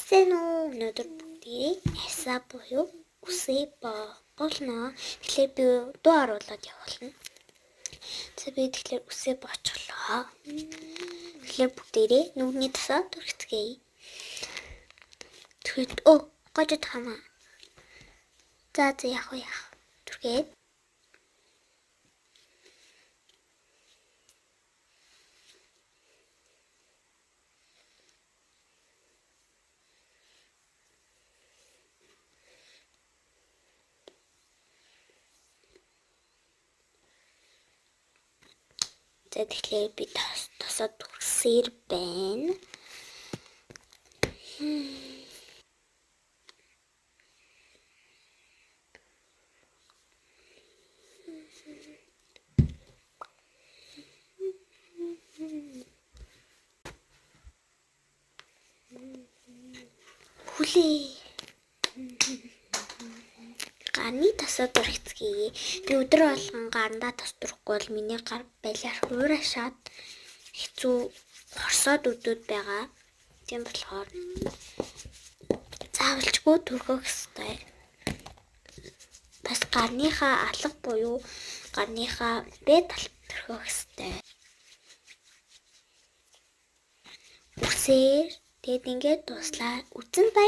Сайн уу? Өнөөдөр бүгдийг асаа буюу үсээ болно. Тэгэхээр би дуу оруулаад явуулна. Тэгэхээр үсээ боочлоо. Тэгэхээр бүгдээрээ нүгний тасаа түрхцгээе. Түрхээд гожод хамаа. За яах вэ? Түрхээд тэгэхээр би тасаа түрхсээр байна. Хүлээ. Гарны тасаа түрхцгээе. Би өдөр болгон гарандаа тас түрхгүй бол миний гар балиар хуурашаад хэцүү хорсоод өдөөд байгаа. Тийм болохоор заавалчгүй түрхэх ёстой. Бас гарныхаа алга буюу гарныхаа бэд талд түрхэх ёстой. Үсээр тэгэд ингээд дуслаа. Үзэн баяр.